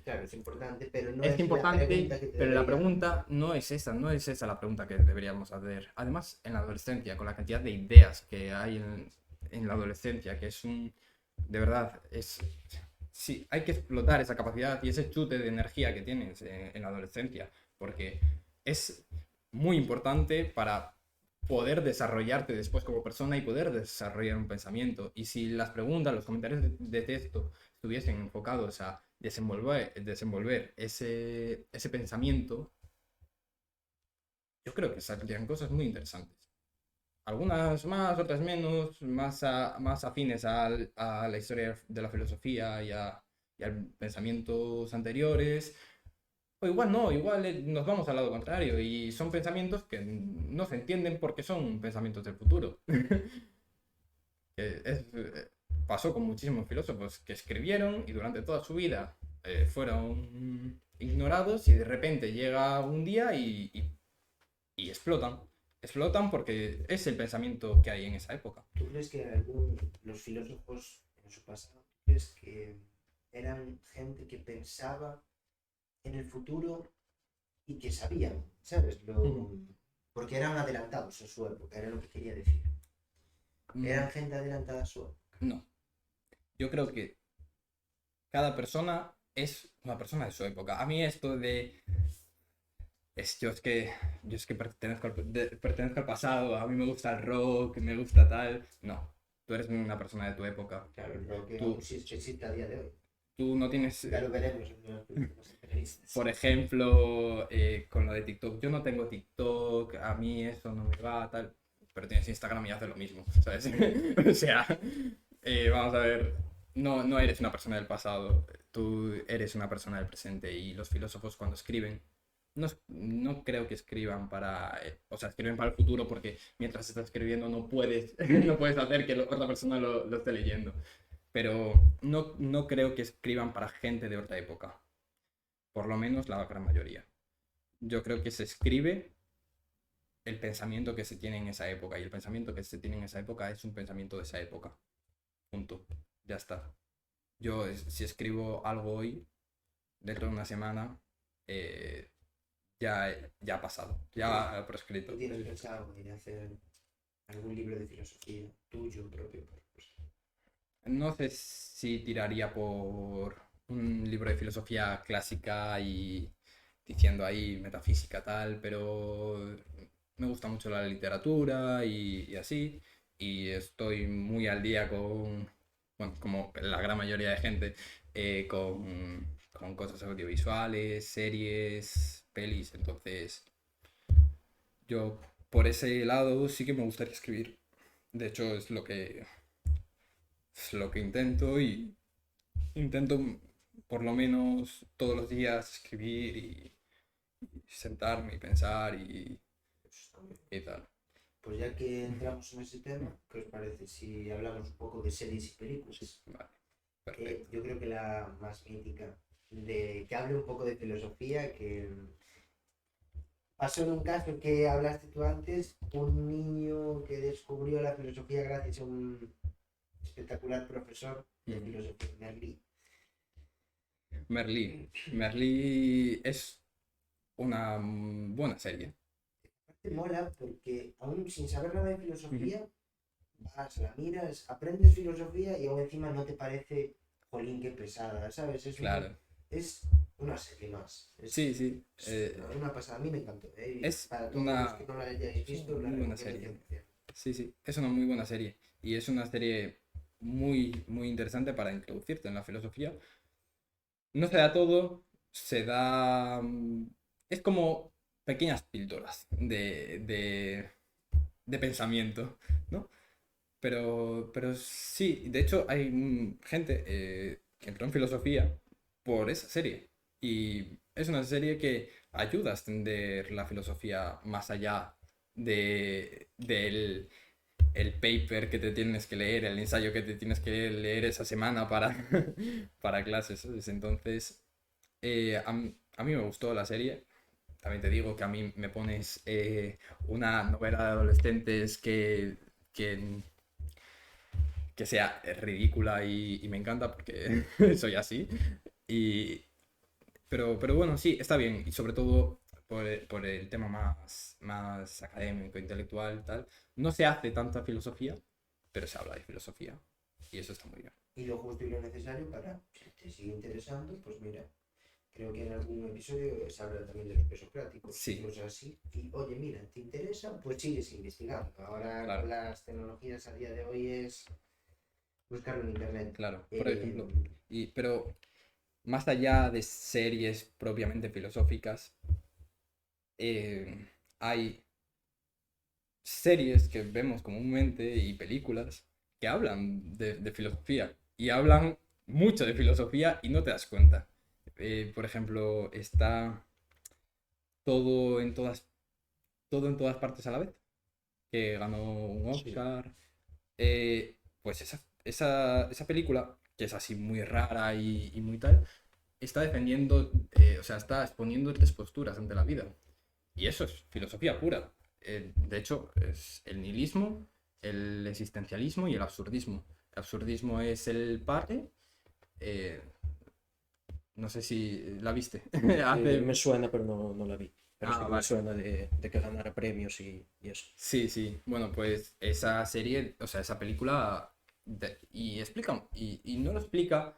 Claro, es importante, pero no Es importante, la pregunta que te pero la debería... pregunta no es esa la pregunta que deberíamos hacer. Además, en la adolescencia, con la cantidad de ideas que hay en la adolescencia, que es de verdad, sí, hay que explotar esa capacidad y ese chute de energía que tienes en la adolescencia, porque es muy importante para poder desarrollarte después como persona y poder desarrollar un pensamiento. Y si las preguntas, los comentarios de texto estuviesen enfocados a desenvolver ese pensamiento, yo creo que saldrían cosas muy interesantes. Algunas más, otras menos, más afines a la historia de la filosofía y a pensamientos anteriores. O igual no, igual nos vamos al lado contrario y son pensamientos que no se entienden porque son pensamientos del futuro. Pasó con muchísimos filósofos que escribieron y durante toda su vida fueron ignorados y de repente llega un día y explotan. Explotan porque es el pensamiento que hay en esa época. ¿Tú crees que los filósofos en su pasado, crees que eran gente que pensaba en el futuro y que sabían, ¿sabes? Porque eran adelantados en su época, era lo que quería decir. ¿Eran gente adelantada a su época? No. Yo creo que cada persona es una persona de su época. A mí esto de... yo es que pertenezco al pasado, a mí me gusta el rock, me gusta tal... No, tú eres una persona de tu época. Claro, el rock existe a día de hoy. Tú no tienes... Ya lo veremos en las próximas entrevistas. Por ejemplo, con lo de TikTok. Yo no tengo TikTok, a mí eso no me va, tal... Pero tienes Instagram y haces lo mismo, ¿sabes? O sea, vamos a ver, no eres una persona del pasado, tú eres una persona del presente y los filósofos cuando escriben, no creo que escriban escriben para el futuro porque mientras estás escribiendo no puedes hacer que otra persona lo esté leyendo. Pero no creo que escriban para gente de otra época, por lo menos la gran mayoría. Yo creo que se escribe el pensamiento que se tiene en esa época y el pensamiento que se tiene en esa época es un pensamiento de esa época. Punto. Ya está. Yo si escribo algo hoy, dentro de una semana ya ha pasado, ya ha prescrito. ¿Tú tienes pensado en hacer algún libro de filosofía tuyo propio? Pues, No sé si tiraría por un libro de filosofía clásica y diciendo ahí metafísica tal, pero me gusta mucho la literatura y así, y estoy muy al día con, bueno, como la gran mayoría de gente, con cosas audiovisuales, series, pelis, entonces yo por ese lado sí que me gustaría escribir. De hecho, es lo que intento y intento por lo menos todos los días escribir y sentarme y pensar pues, está muy bien. y tal. Pues ya que entramos en ese tema, ¿qué os parece si hablamos un poco de series y películas? Vale, perfecto. Yo creo que la más mítica, de que hable un poco de filosofía, que pasó en un caso que hablaste tú antes, un niño que descubrió la filosofía gracias a un espectacular profesor de filosofía, Merlí. Merlí es una buena serie. Te mola porque aún sin saber nada de filosofía, vas, la miras, aprendes filosofía y aún encima no te parece, jolín, qué pesada, ¿sabes? Claro. Es una serie más. Sí, sí. Es una pasada, a mí me encantó. Es Para todos los que no la hayáis visto, la muy buena recomiendo serie. 100%. Sí, sí. Es una muy buena serie. Y es una serie muy, muy interesante para introducirte en la filosofía. No se da todo, se da... Es como pequeñas píldoras de pensamiento, ¿no? Pero sí, de hecho hay gente que entró en filosofía por esa serie. Y es una serie que ayuda a extender la filosofía más allá del el paper que te tienes que leer, el ensayo que te tienes que leer esa semana para, para clases, ¿sabes? Entonces, a mí me gustó la serie. También te digo que a mí me pones una novela de adolescentes que, que sea ridícula y me encanta porque soy así. Y, pero bueno, sí, está bien. Y sobre todo por el tema más académico, intelectual, tal. No se hace tanta filosofía, pero se habla de filosofía. Y eso está muy bien. Y lo justo y lo necesario para, si te sigue interesando, pues mira, creo que en algún episodio se habla también de los presocráticos y Sí, cosas así. Y oye, mira, ¿te interesa? Pues sigues investigando. Ahora claro, con las tecnologías a día de hoy es buscarlo en internet. claro. Por ejemplo. Pero más allá de series propiamente filosóficas, hay series que vemos comúnmente y películas que hablan de filosofía y hablan mucho de filosofía y no te das cuenta. Por ejemplo, está todo en todas, todo en todas partes a la vez, que ganó un Sí. Oscar. Pues esa película, que es así muy rara y muy tal, está defendiendo, o sea, está exponiendo tres posturas ante la vida. Y eso es filosofía pura. De hecho, es el nihilismo, el existencialismo y el absurdismo. El absurdismo es el padre. eh, no sé si la viste. Me suena, pero no la vi. Pero sí Ah, que me vale. suena de que ganara premios y eso. Sí, sí. Bueno, pues esa serie, o sea, esa película, y explica, y no lo explica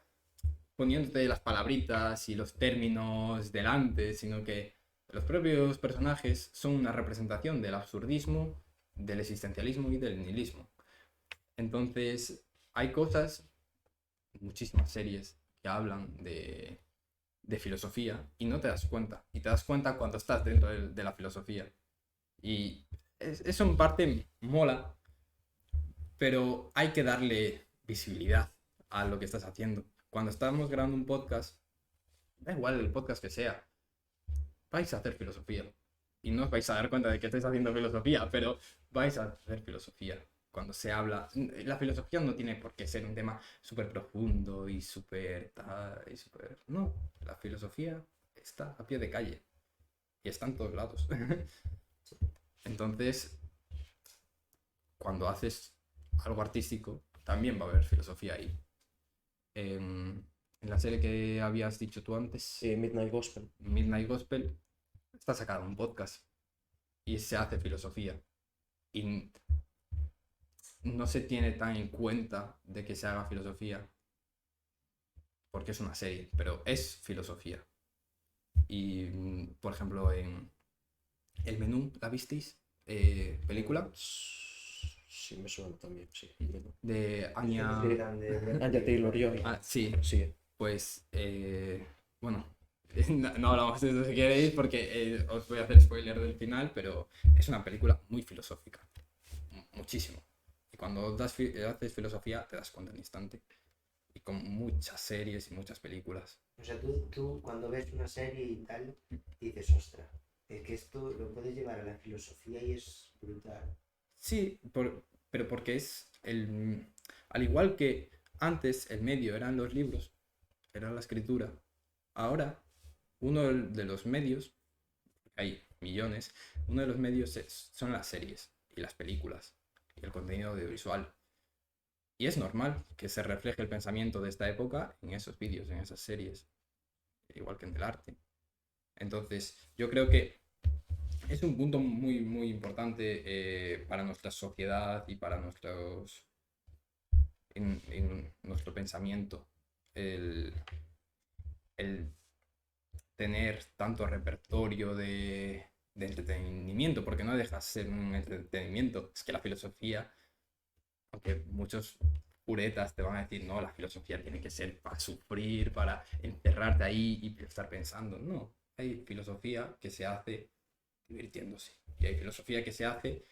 poniéndote las palabritas y los términos delante, sino que los propios personajes son una representación del absurdismo, del existencialismo y del nihilismo. Entonces, hay cosas, muchísimas series que hablan de filosofía y no te das cuenta. Y te das cuenta cuando estás dentro de la filosofía. Y eso en parte mola, pero hay que darle visibilidad a lo que estás haciendo. Cuando estamos grabando un podcast, da igual el podcast que sea, vais a hacer filosofía. Y no os vais a dar cuenta de que estáis haciendo filosofía, pero vais a hacer filosofía. Cuando se habla, la filosofía no tiene por qué ser un tema súper profundo y súper... No, la filosofía está a pie de calle y está en todos lados. Entonces, cuando haces algo artístico, también va a haber filosofía ahí. en la serie que habías dicho tú antes, Midnight Gospel. Midnight Gospel, está sacado un podcast y se hace filosofía. Y no se tiene tan en cuenta de que se haga filosofía porque es una serie, pero es filosofía. Y, por ejemplo, en El Menú, ¿la visteis? Película Sí, me suena también, sí. de Anya... Anya Taylor-Joy. Ah, sí, Sí. pues, bueno, no hablamos de eso si queréis porque os voy a hacer spoiler del final, pero es una película muy filosófica, muchísimo. Y cuando haces filosofía te das cuenta al instante. Y con muchas series y muchas películas. O sea, tú cuando ves una serie y tal, dices, ostras, es que esto lo puedes llevar a la filosofía y es brutal. Sí, pero porque es el... Al igual que antes el medio eran los libros, era la escritura, ahora uno de los medios, hay millones, uno de los medios son las series y las películas y el contenido audiovisual. Y es normal que se refleje el pensamiento de esta época en esos vídeos, en esas series, igual que en el arte. Entonces, yo creo que es un punto muy, muy importante para nuestra sociedad y para en nuestro pensamiento. El tener tanto repertorio de entretenimiento, porque no deja de ser un entretenimiento. Es que la filosofía, aunque muchos puretas te van a decir, no, la filosofía tiene que ser para sufrir, para encerrarte ahí y estar pensando. No, hay filosofía que se hace divirtiéndose. Y hay filosofía que se hace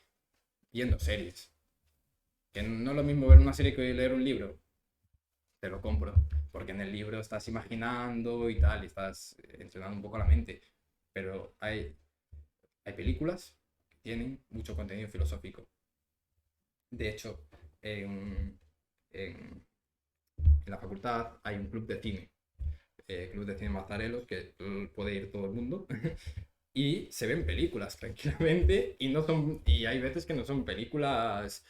viendo series. Que no es lo mismo ver una serie que leer un libro. Te lo compro. Porque en el libro estás imaginando y tal, y estás entrenando un poco la mente. Pero hay películas que tienen mucho contenido filosófico. De hecho, en la facultad hay un club de cine. Club de cine Mazzarelos, que puede ir todo el mundo. Y se ven películas tranquilamente y hay veces que no son películas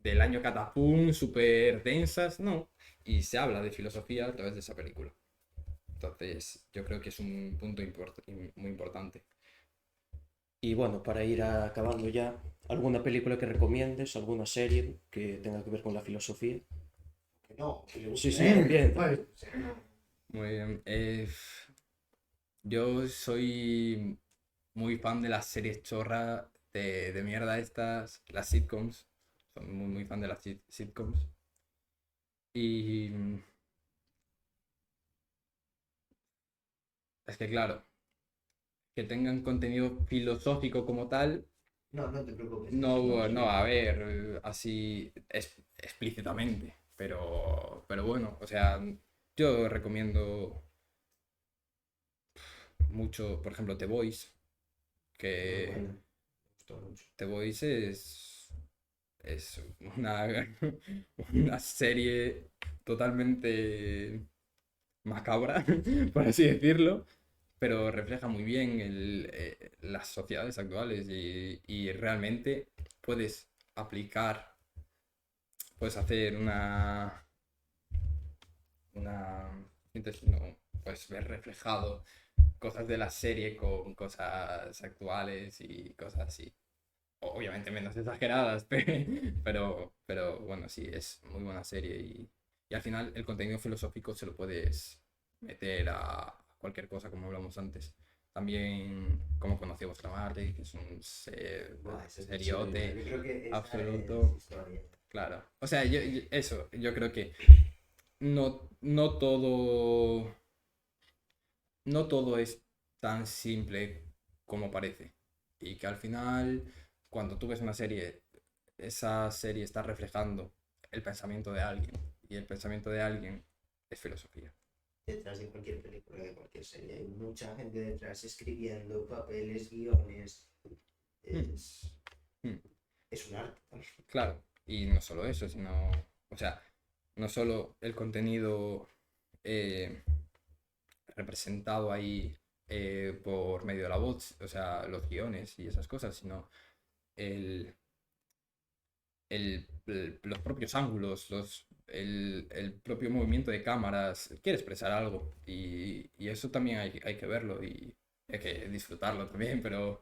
del año catapum, súper densas, no. Y se habla de filosofía a través de esa película. Entonces, yo creo que es un punto muy importante. Y bueno, para ir acabando ya, ¿alguna película que recomiendes? ¿Alguna serie que tenga que ver con la filosofía? Que no, que le Sí, guste, sí, también. Pues, o sea, no. Muy bien. Yo soy muy fan de las series chorra de mierda estas, las sitcoms. Soy muy, muy fan de las sitcoms. Y es que claro, que tengan contenido filosófico como tal, No, no te preocupes. no va a haber así explícitamente. Pero bueno, o sea, yo recomiendo mucho, por ejemplo, The Voice, Muy que buena. Me gustó mucho. The Voice es una, una serie totalmente macabra, por así decirlo, pero refleja muy bien las sociedades actuales y realmente puedes aplicar, puedes hacer no, puedes ver reflejado cosas de la serie con cosas actuales y cosas así. Obviamente menos exageradas, pero bueno, sí, es muy buena serie y al final el contenido filosófico se lo puedes meter a cualquier cosa, como hablamos antes. También, como conocí a vuestra madre, que es un Buah, esa es seriote yo creo que esa es absoluto. historia. Claro. O sea, yo creo que no todo, no todo es tan simple como parece. Y que al final, cuando tú ves una serie, esa serie está reflejando el pensamiento de alguien. Y el pensamiento de alguien es filosofía. Detrás de cualquier película, de cualquier serie, hay mucha gente detrás escribiendo papeles, guiones. Es, Mm, es un arte también. claro. Y no solo eso, sino, o sea, no solo el contenido eh, representado ahí por medio de la voz, o sea, los guiones y esas cosas, sino el, los propios ángulos, el propio movimiento de cámaras, quiere expresar algo y eso también hay que verlo y hay que disfrutarlo también, pero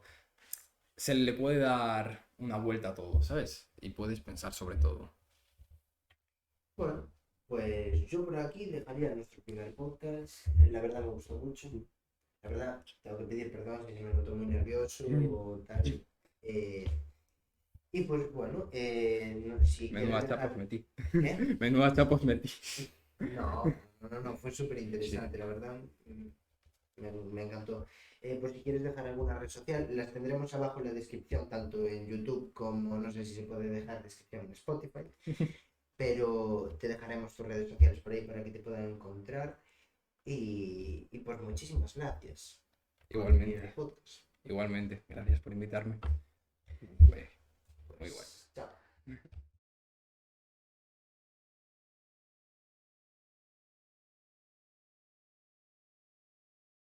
se le puede dar una vuelta a todo, ¿sabes? Y puedes pensar sobre todo. Bueno, pues yo por aquí dejaría nuestro primer podcast. La verdad me gustó mucho. La verdad, tengo que pedir perdón si me noto muy nervioso o tal. Eh, y pues bueno, si Menudas quieres chapas dejar... metí. ¿Eh? Menudas chapas metí. No, fue súper interesante, la verdad. Me encantó. Pues si quieres dejar alguna red social, las tendremos abajo en la descripción, tanto en YouTube como no sé si se puede dejar descripción en Spotify, pero te dejaremos tus redes sociales por ahí para que te puedan encontrar. Y pues muchísimas gracias por venir al Igualmente, podcast. igualmente. Gracias por invitarme.